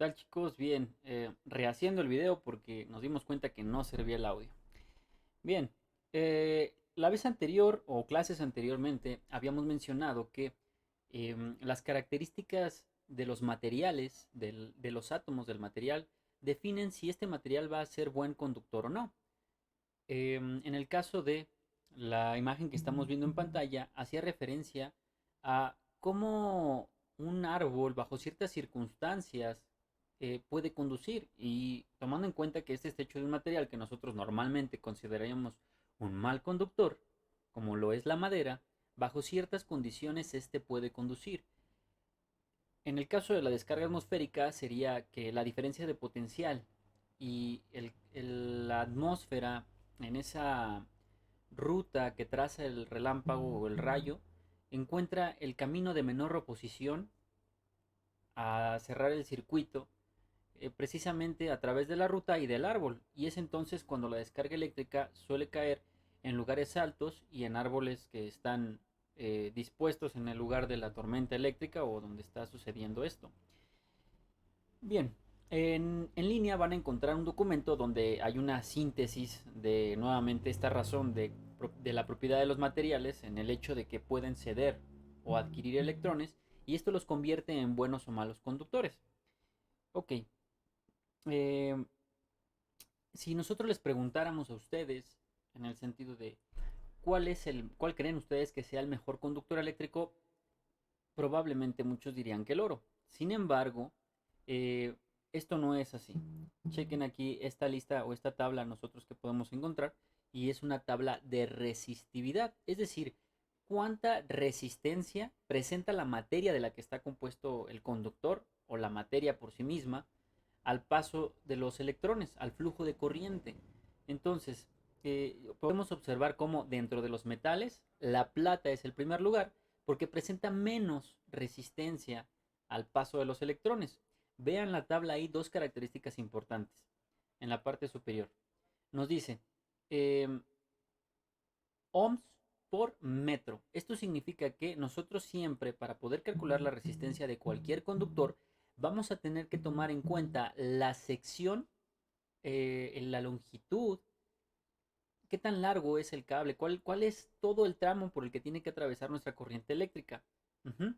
tal chicos? Bien, rehaciendo el video porque nos dimos cuenta que no servía el audio. Bien, la vez anterior o clases anteriormente habíamos mencionado que las características de los materiales, de los átomos del material, definen si este material va a ser buen conductor o no. En el caso de la imagen que estamos viendo en pantalla, hacía referencia a cómo un árbol bajo ciertas circunstancias puede conducir y tomando en cuenta que este está hecho de un material que nosotros normalmente consideraríamos un mal conductor, como lo es la madera, bajo ciertas condiciones este puede conducir. En el caso de la descarga atmosférica sería que la diferencia de potencial y la atmósfera en esa ruta que traza el relámpago o el rayo encuentra el camino de menor oposición a cerrar el circuito precisamente a través de la ruta y del árbol. Y es entonces cuando la descarga eléctrica suele caer en lugares altos y en árboles que están dispuestos en el lugar de la tormenta eléctrica o donde está sucediendo esto. Bien, en línea van a encontrar un documento donde hay una síntesis de nuevamente esta razón de la propiedad de los materiales en el hecho de que pueden ceder o adquirir electrones y esto los convierte en buenos o malos conductores. Ok, eh, si nosotros les preguntáramos a ustedes en el sentido de cuál creen ustedes que sea el mejor conductor eléctrico, probablemente muchos dirían que el oro. Sin embargo, eh, esto no es así. Chequen aquí esta lista o esta tabla nosotros que podemos encontrar y es una tabla de resistividad, es decir, cuánta resistencia presenta la materia de la que está compuesto el conductor o la materia por sí misma al paso de los electrones, al flujo de corriente. Entonces, podemos observar cómo dentro de los metales la plata es el primer lugar porque presenta menos resistencia al paso de los electrones. Vean la tabla ahí dos características importantes en la parte superior. Nos dice eh, ohms por metro. Esto significa que nosotros siempre, para poder calcular la resistencia de cualquier conductor, vamos a tener que tomar en cuenta la sección, la longitud, qué tan largo es el cable, cuál es todo el tramo por el que tiene que atravesar nuestra corriente eléctrica. Ujú.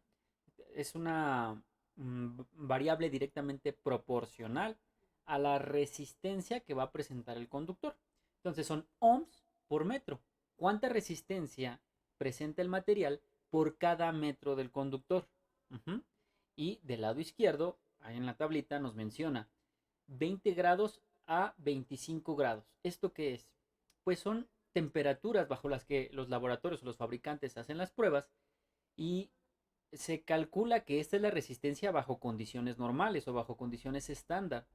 Es una variable directamente proporcional a la resistencia que va a presentar el conductor. Entonces son ohms por metro. ¿Cuánta resistencia presenta el material por cada metro del conductor? Ujú. Y del lado izquierdo, ahí en la tablita nos menciona 20 grados a 25 grados. ¿Esto qué es? Pues son temperaturas bajo las que los laboratorios o los fabricantes hacen las pruebas y se calcula que esta es la resistencia bajo condiciones normales o bajo condiciones estándar.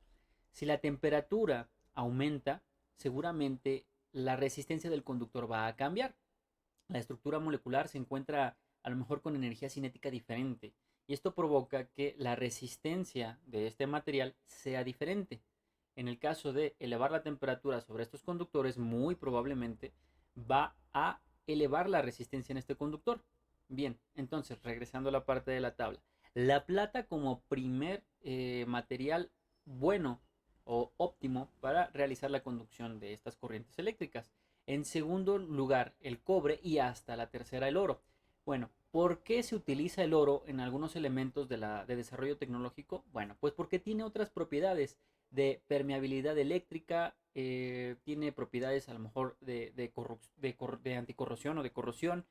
Si la temperatura aumenta, seguramente la resistencia del conductor va a cambiar. La estructura molecular se encuentra a lo mejor con energía cinética diferente y esto provoca que la resistencia de este material sea diferente. En el caso de elevar la temperatura sobre estos conductores, muy probablemente va a elevar la resistencia en este conductor. Bien, entonces regresando a la parte de la tabla. La plata como primer material bueno o óptimo para realizar la conducción de estas corrientes eléctricas. En segundo lugar, el cobre y hasta la tercera, el oro. Bueno, ¿por qué se utiliza el oro en algunos elementos de desarrollo tecnológico? Bueno, pues porque tiene otras propiedades de permeabilidad eléctrica, tiene propiedades a lo mejor de anticorrosión o de corrosión.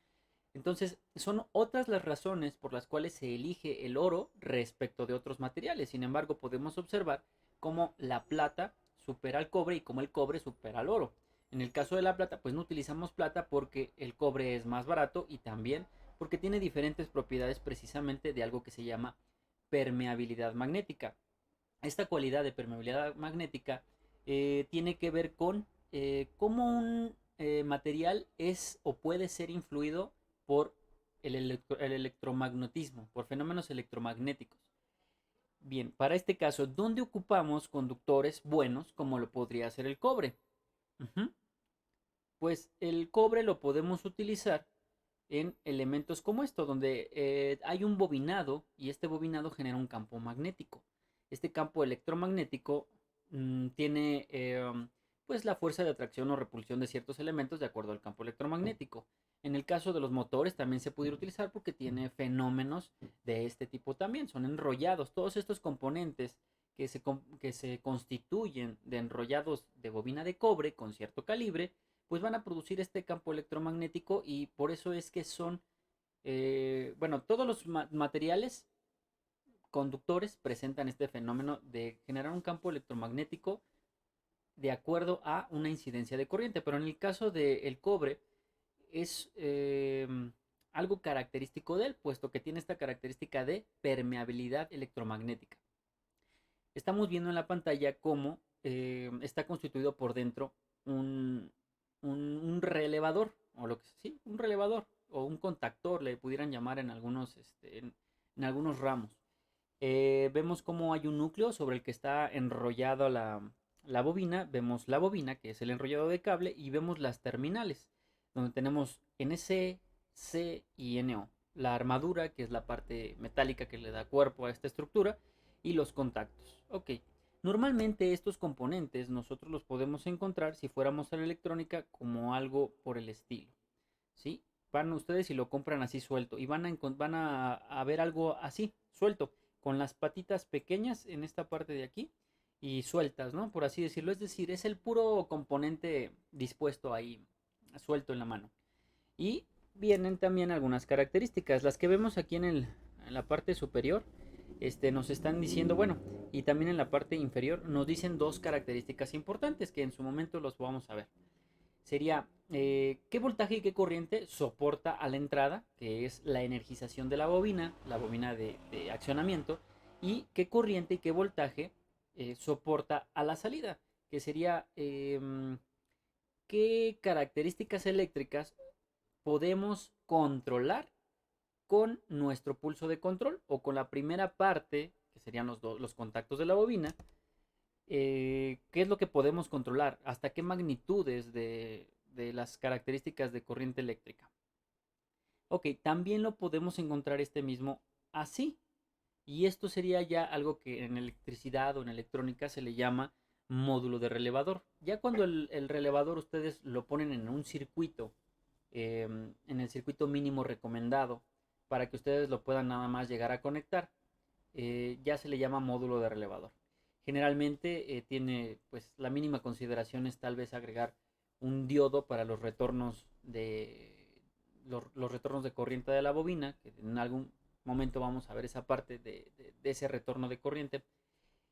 Entonces, son otras las razones por las cuales se elige el oro respecto de otros materiales. Sin embargo, podemos observar cómo la plata supera al cobre y cómo el cobre supera al oro. En el caso de la plata, pues no utilizamos plata porque el cobre es más barato y también porque tiene diferentes propiedades precisamente de algo que se llama permeabilidad magnética. Esta cualidad de permeabilidad magnética tiene que ver con cómo un material es o puede ser influido por el electromagnetismo, por fenómenos electromagnéticos. Bien, para este caso, ¿dónde ocupamos conductores buenos como lo podría ser el cobre? Ujú. Pues el cobre lo podemos utilizar en elementos como esto, donde hay un bobinado y este bobinado genera un campo magnético. Este campo electromagnético tiene pues la fuerza de atracción o repulsión de ciertos elementos de acuerdo al campo electromagnético. En el caso de los motores también se puede utilizar porque tiene fenómenos de este tipo también. Son enrollados. Todos estos componentes que se constituyen de enrollados de bobina de cobre con cierto calibre, pues van a producir este campo electromagnético y por eso es que son, bueno, todos los materiales conductores presentan este fenómeno de generar un campo electromagnético de acuerdo a una incidencia de corriente. Pero en el caso del cobre es algo característico de él, puesto que tiene esta característica de permeabilidad electromagnética. Estamos viendo en la pantalla cómo está constituido por dentro un relevador, o lo que sí, un relevador, o un contactor, le pudieran llamar en algunos, en algunos ramos. Vemos cómo hay un núcleo sobre el que está enrollado la bobina. Vemos la bobina, que es el enrollado de cable, y vemos las terminales, donde tenemos NC, C y NO. La armadura, que es la parte metálica que le da cuerpo a esta estructura, y los contactos. Ok, normalmente estos componentes nosotros los podemos encontrar si fuéramos a la electrónica como algo por el estilo. ¿Sí? Van ustedes y lo compran así suelto y van a ver algo así, suelto, con las patitas pequeñas en esta parte de aquí y sueltas, ¿no? Por así decirlo. Es decir, es el puro componente dispuesto ahí, suelto en la mano. Y vienen también algunas características, las que vemos aquí en la parte superior. Nos están diciendo, bueno, y también en la parte inferior nos dicen dos características importantes que en su momento los vamos a ver. Sería qué voltaje y qué corriente soporta a la entrada, que es la energización de la bobina de accionamiento, y qué corriente y qué voltaje soporta a la salida, que sería qué características eléctricas podemos controlar con nuestro pulso de control o con la primera parte, que serían los contactos de la bobina. ¿Qué es lo que podemos controlar? ¿Hasta qué magnitudes de las características de corriente eléctrica? Ok, también lo podemos encontrar este mismo así. Y esto sería ya algo que en electricidad o en electrónica se le llama módulo de relevador. Ya cuando el relevador ustedes lo ponen en un circuito, en el circuito mínimo recomendado, para que ustedes lo puedan nada más llegar a conectar, ya se le llama módulo de relevador. Generalmente tiene, pues la mínima consideración es tal vez agregar un diodo para los retornos de corriente de la bobina, que en algún momento vamos a ver esa parte de ese retorno de corriente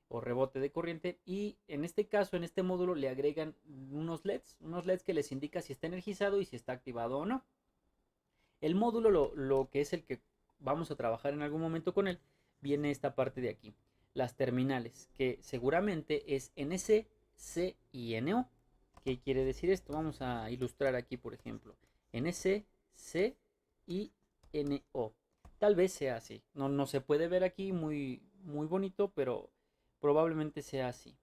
o rebote de corriente. Y en este caso, en este módulo le agregan unos LEDs que les indica si está energizado y si está activado o no. El módulo, lo que es el que vamos a trabajar en algún momento con él, viene esta parte de aquí, las terminales, que seguramente es NC, C y NO. ¿Qué quiere decir esto? Vamos a ilustrar aquí, por ejemplo, NC, C y NO. Tal vez sea así. No se puede ver aquí muy, muy bonito, pero probablemente sea así.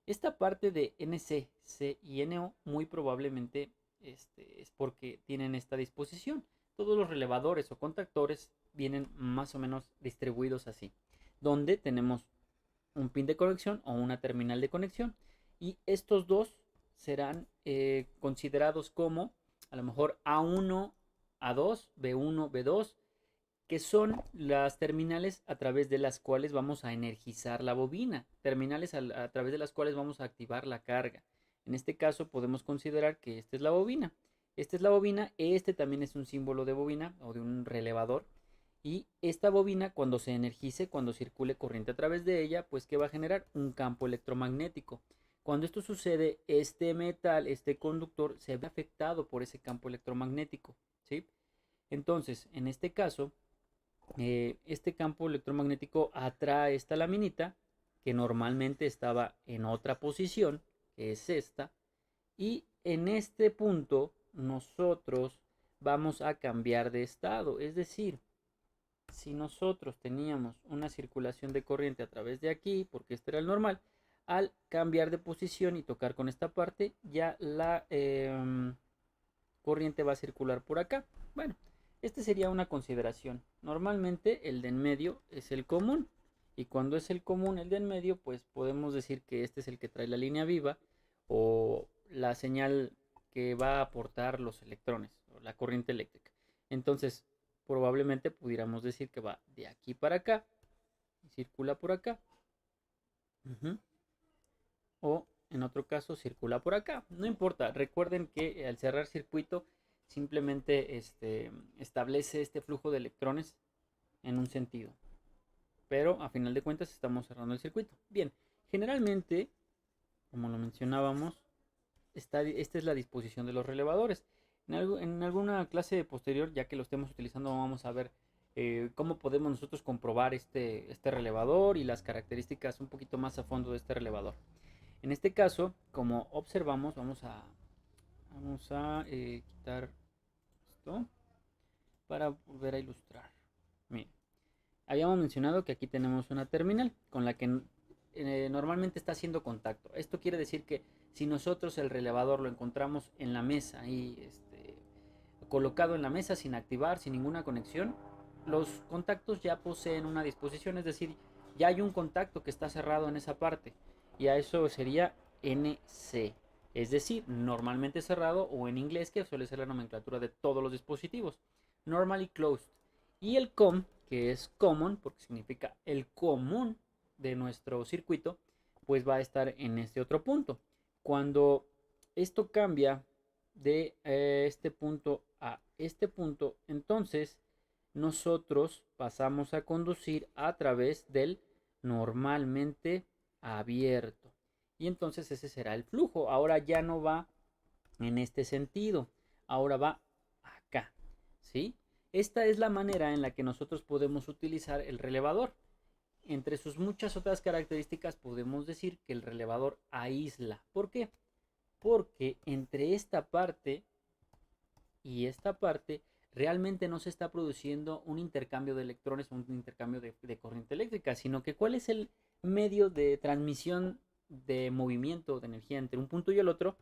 Esta parte de NC, C y NO muy probablemente es porque tienen esta disposición. Todos los relevadores o contactores vienen más o menos distribuidos así, donde tenemos un pin de conexión o una terminal de conexión, y estos dos serán considerados como a lo mejor A1, A2, B1, B2, que son las terminales a través de las cuales vamos a energizar la bobina, terminales a través de las cuales vamos a activar la carga. En este caso podemos considerar que esta es la bobina. Esta es la bobina, este también es un símbolo de bobina o de un relevador. Y esta bobina, cuando se energice, cuando circule corriente a través de ella, pues que va a generar un campo electromagnético. Cuando esto sucede, este metal, este conductor, se ve afectado por ese campo electromagnético, ¿sí? Entonces, en este caso, este campo electromagnético atrae esta laminita que normalmente estaba en otra posición, que es esta, y en este punto nosotros vamos a cambiar de estado. Es decir, si nosotros teníamos una circulación de corriente a través de aquí, porque este era el normal, al cambiar de posición y tocar con esta parte, ya la corriente va a circular por acá. Bueno, este sería una consideración. Normalmente el de en medio es el común Y cuando es el común, el de en medio, pues podemos decir que este es el que trae la línea viva o la señal que va a aportar los electrones o la corriente eléctrica. Entonces, probablemente pudiéramos decir que va de aquí para acá y circula por acá. Ujú. O en otro caso circula por acá. No importa, recuerden que al cerrar circuito simplemente establece este flujo de electrones en un sentido. Pero a final de cuentas estamos cerrando el circuito. Bien, generalmente, como lo mencionábamos, esta es la disposición de los relevadores. En alguna clase posterior, ya que lo estemos utilizando, vamos a ver cómo podemos nosotros comprobar este relevador y las características un poquito más a fondo de este relevador. En este caso, como observamos, vamos a quitar esto para volver a ilustrar. Miren, habíamos mencionado que aquí tenemos una terminal con la que normalmente está haciendo contacto. Esto quiere decir que si nosotros el relevador lo encontramos en la mesa y colocado en la mesa sin activar, sin ninguna conexión, los contactos ya poseen una disposición, es decir, ya hay un contacto que está cerrado en esa parte y a eso sería NC, es decir, normalmente cerrado o en inglés que suele ser la nomenclatura de todos los dispositivos, normally closed. Y el COM, que es common, porque significa el común de nuestro circuito, pues va a estar en este otro punto. Cuando esto cambia de este punto a este punto, entonces nosotros pasamos a conducir a través del normalmente abierto. Y entonces ese será el flujo. Ahora ya no va en este sentido. Ahora va acá. ¿Sí? Esta es la manera en la que nosotros podemos utilizar el relevador. Entre sus muchas otras características podemos decir que el relevador aísla. ¿Por qué? Porque entre esta parte y esta parte realmente no se está produciendo un intercambio de electrones, un intercambio de corriente eléctrica, sino que cuál es el medio de transmisión de movimiento de energía entre un punto y el otro,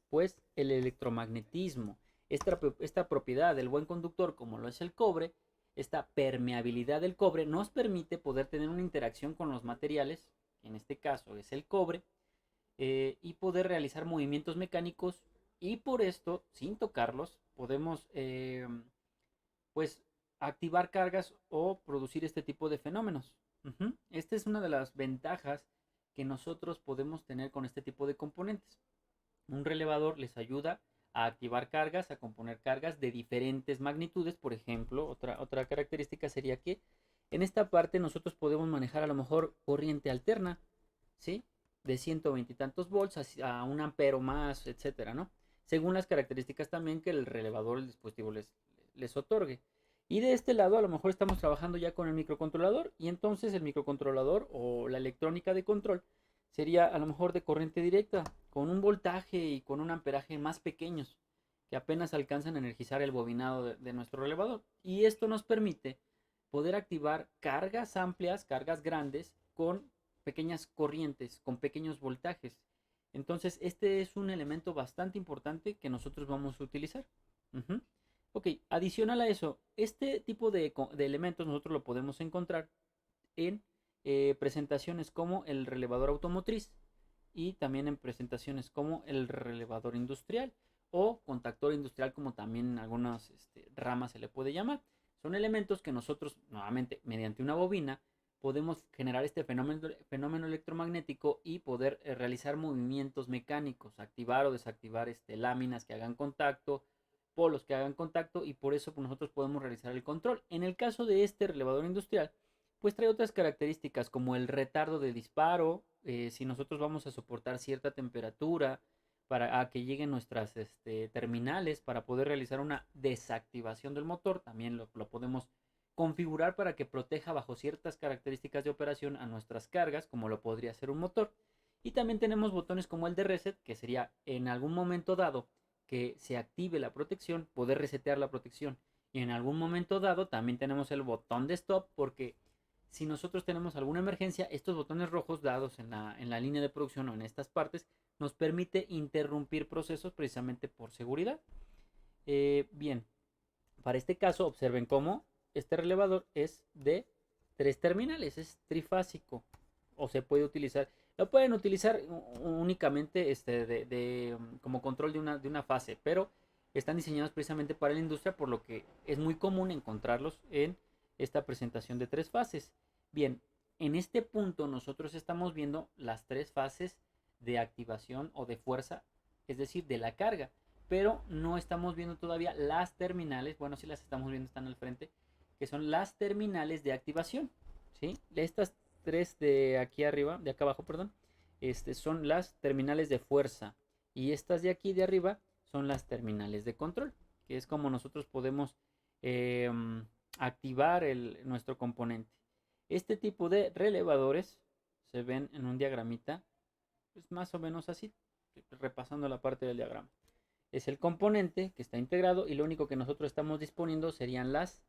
pues el electromagnetismo. Esta propiedad del buen conductor, como lo es el cobre, esta permeabilidad del cobre nos permite poder tener una interacción con los materiales, en este caso es el cobre, y poder realizar movimientos mecánicos y por esto, sin tocarlos, podemos pues activar cargas o producir este tipo de fenómenos. Esta es una de las ventajas que nosotros podemos tener con este tipo de componentes. Un relevador les ayuda a activar cargas, a componer cargas de diferentes magnitudes. Por ejemplo, otra característica sería que en esta parte nosotros podemos manejar a lo mejor corriente alterna, ¿sí? De 120 y tantos volts a un ampero más, etcétera, ¿no? Según las características también que el relevador, el dispositivo les otorgue. Y de este lado a lo mejor estamos trabajando ya con el microcontrolador y entonces el microcontrolador o la electrónica de control sería a lo mejor de corriente directa, con un voltaje y con un amperaje más pequeños, que apenas alcanzan a energizar el bobinado de nuestro relevador. Y esto nos permite poder activar cargas amplias, cargas grandes, con pequeñas corrientes, con pequeños voltajes. Entonces, este es un elemento bastante importante que nosotros vamos a utilizar. Ujú. Ok, adicional a eso, este tipo de elementos nosotros lo podemos encontrar en presentaciones como el relevador automotriz y también en presentaciones como el relevador industrial o contactor industrial, como también en algunas ramas se le puede llamar. Son elementos que nosotros, nuevamente, mediante una bobina, podemos generar este fenómeno electromagnético y poder realizar movimientos mecánicos, activar o desactivar láminas que hagan contacto, polos que hagan contacto, y por eso pues, nosotros podemos realizar el control. En el caso de este relevador industrial, pues trae otras características como el retardo de disparo, si nosotros vamos a soportar cierta temperatura para a que lleguen nuestras terminales para poder realizar una desactivación del motor, también lo podemos configurar para que proteja bajo ciertas características de operación a nuestras cargas, como lo podría ser un motor. Y también tenemos botones como el de reset, que sería en algún momento dado que se active la protección, poder resetear la protección. Y en algún momento dado también tenemos el botón de stop, porque si nosotros tenemos alguna emergencia, estos botones rojos dados en la línea de producción o en estas partes nos permite interrumpir procesos precisamente por seguridad. Bien, para este caso observen cómo este relevador es de tres terminales, es trifásico. O se puede utilizar, lo pueden utilizar únicamente como control de una fase, pero están diseñados precisamente para la industria, por lo que es muy común encontrarlos en esta presentación de tres fases. Bien, en este punto nosotros estamos viendo las tres fases de activación o de fuerza, es decir, de la carga, pero no estamos viendo todavía las terminales, bueno, sí las estamos viendo, están al frente, que son las terminales de activación, ¿sí? Estas tres de aquí arriba, de acá abajo, perdón, son las terminales de fuerza y estas de aquí de arriba son las terminales de control, que es como nosotros podemos eh, activar nuestro componente. Este tipo de relevadores se ven en un diagramita, pues más o menos así, repasando la parte del diagrama. Es el componente que está integrado y lo único que nosotros estamos disponiendo serían las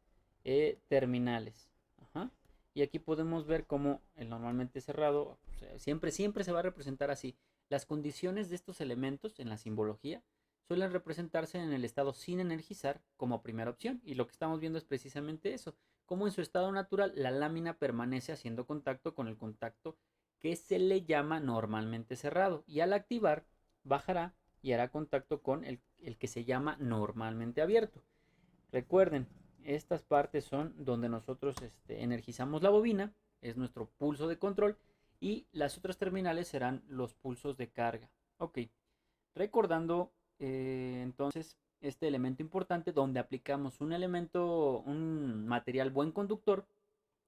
terminales. Ajá. Y aquí podemos ver cómo el normalmente cerrado, o sea, siempre se va a representar así. Las condiciones de estos elementos en la simbología suelen representarse en el estado sin energizar como primera opción. Y lo que estamos viendo es precisamente eso. Como en su estado natural la lámina permanece haciendo contacto con el contacto que se le llama normalmente cerrado. Y al activar bajará y hará contacto con el que se llama normalmente abierto. Recuerden, estas partes son donde nosotros energizamos la bobina, es nuestro pulso de control, y las otras terminales serán los pulsos de carga. Ok, recordando entonces este elemento importante donde aplicamos un material buen conductor,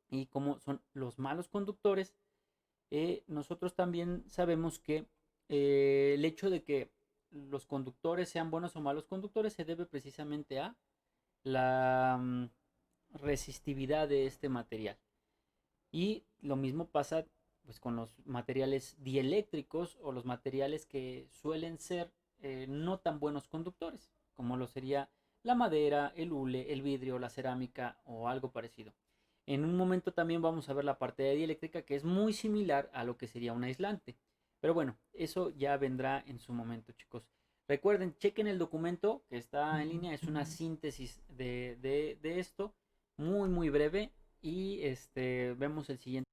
y como son los malos conductores, nosotros también sabemos que el hecho de que los conductores sean buenos o malos conductores se debe precisamente a la resistividad de este material. Y lo mismo pasa pues con los materiales dieléctricos o los materiales que suelen ser no tan buenos conductores, como lo sería la madera, el hule, el vidrio, la cerámica o algo parecido. En un momento también vamos a ver la parte de dieléctrica, que es muy similar a lo que sería un aislante. Pero bueno, eso ya vendrá en su momento, chicos. Recuerden, chequen el documento que está en línea, es una síntesis de esto, muy breve. Y vemos el siguiente.